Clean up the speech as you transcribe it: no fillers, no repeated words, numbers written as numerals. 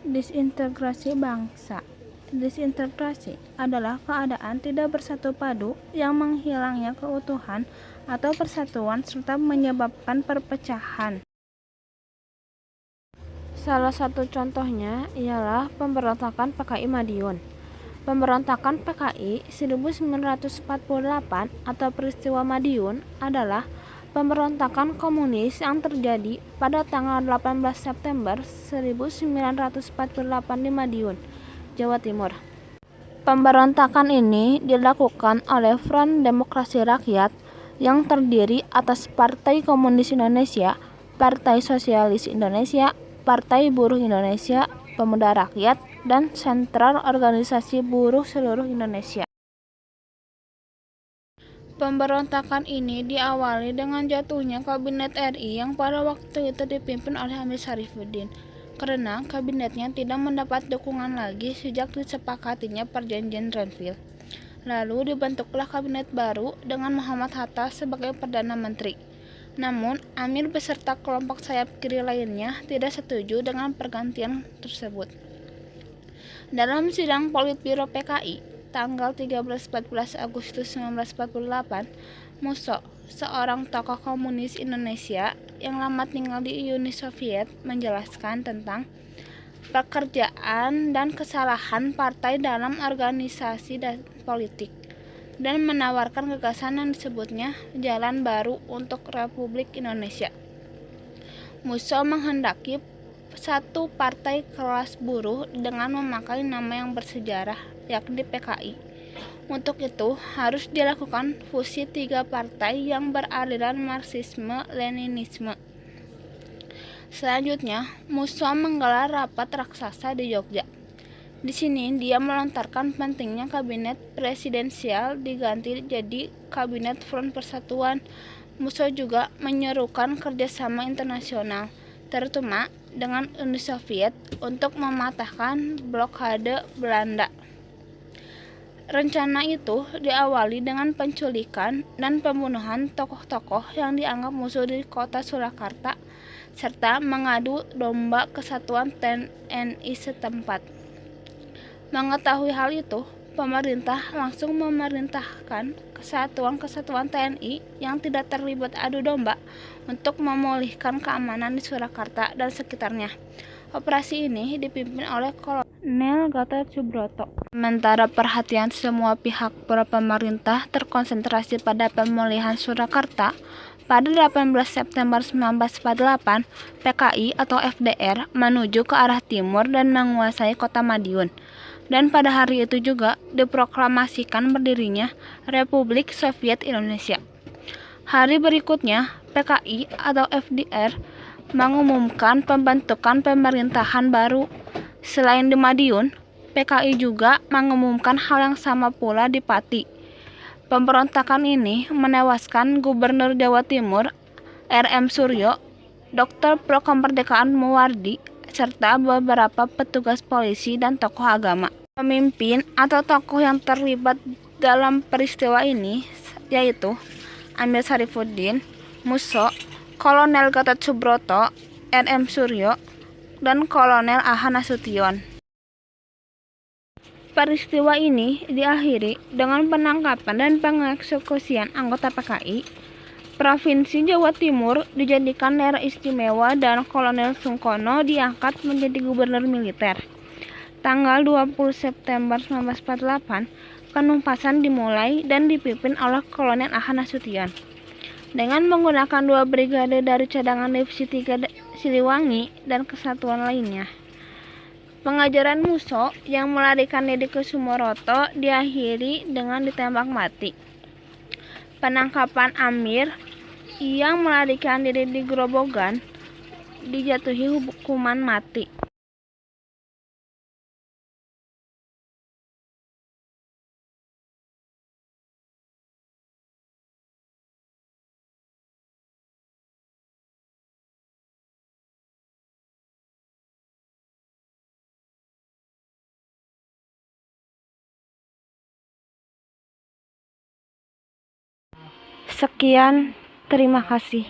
Disintegrasi bangsa. Disintegrasi adalah keadaan tidak bersatu padu yang menghilangnya keutuhan atau persatuan serta menyebabkan perpecahan. Salah satu contohnya ialah pemberontakan PKI Madiun. Pemberontakan PKI 1948 atau peristiwa Madiun adalah pemberontakan komunis yang terjadi pada tanggal 18 September 1948 di Madiun, Jawa Timur. Pemberontakan ini dilakukan oleh Front Demokrasi Rakyat yang terdiri atas Partai Komunis Indonesia, Partai Sosialis Indonesia, Partai Buruh Indonesia, Pemuda Rakyat, dan Sentral Organisasi Buruh Seluruh Indonesia. Pemberontakan ini diawali dengan jatuhnya Kabinet RI yang pada waktu itu dipimpin oleh Amir Syarifuddin, karena kabinetnya tidak mendapat dukungan lagi sejak disepakatinya Perjanjian Renville. Lalu dibentuklah kabinet baru dengan Muhammad Hatta sebagai Perdana Menteri. Namun, Amir beserta kelompok sayap kiri lainnya tidak setuju dengan pergantian tersebut. Dalam sidang Politbiro PKI, tanggal 13-14 Agustus 1948, Musso, seorang tokoh komunis Indonesia yang lama tinggal di Uni Soviet, menjelaskan tentang pekerjaan dan kesalahan partai dalam organisasi dan politik, dan menawarkan gagasan yang disebutnya jalan baru untuk Republik Indonesia. Musso menghendaki satu partai kelas buruh dengan memakai nama yang bersejarah, yakni PKI. Untuk itu, harus dilakukan fusi 3 partai yang beraliran Marxisme-Leninisme. Selanjutnya, Musso menggelar rapat raksasa di Jogja. Di sini dia melontarkan pentingnya kabinet presidensial diganti jadi kabinet Front Persatuan. Musso juga menyerukan kerjasama internasional, terutama dengan Uni Soviet, untuk mematahkan blokade Belanda. Rencana itu diawali dengan penculikan dan pembunuhan tokoh-tokoh yang dianggap musuh di kota Surakarta, serta mengadu domba kesatuan TNI setempat. Mengetahui hal itu, pemerintah langsung memerintahkan kesatuan-kesatuan TNI yang tidak terlibat adu domba untuk memulihkan keamanan di Surakarta dan sekitarnya. Operasi ini dipimpin oleh Kolonel Gatot Subroto. Sementara perhatian semua pihak pemerintah terkonsentrasi pada pemulihan Surakarta, pada 18 September 1948, PKI atau FDR menuju ke arah timur dan menguasai kota Madiun. Dan pada hari itu juga diproklamasikan berdirinya Republik Soviet Indonesia. Hari berikutnya, PKI atau FDR mengumumkan pembentukan pemerintahan baru. Selain di Madiun, PKI juga mengumumkan hal yang sama pula di Pati. Pemberontakan ini menewaskan Gubernur Jawa Timur R.M. Suryo, Dr. Pro Kemerdekaan Muwardi, serta beberapa petugas polisi dan tokoh agama. Pemimpin atau tokoh yang terlibat dalam peristiwa ini yaitu Amir Syarifuddin, Musso, Kolonel Gatot Subroto, R.M. Suryo, dan Kolonel A.H. Nasution. Peristiwa ini diakhiri dengan penangkapan dan pengeksekusian anggota PKI. Provinsi Jawa Timur dijadikan daerah istimewa dan Kolonel Sungkono diangkat menjadi gubernur militer. Tanggal 20 September 1948, penumpasan dimulai dan dipimpin oleh Kolonel A.H. Nasution. Dengan menggunakan 2 brigade dari cadangan Divisi 3 Siliwangi dan kesatuan lainnya. Pengajaran Musso yang melarikan diri ke Sumoroto diakhiri dengan ditembak mati. Penangkapan Amir yang melarikan diri di Grobogan dijatuhi hukuman mati. Sekian, terima kasih.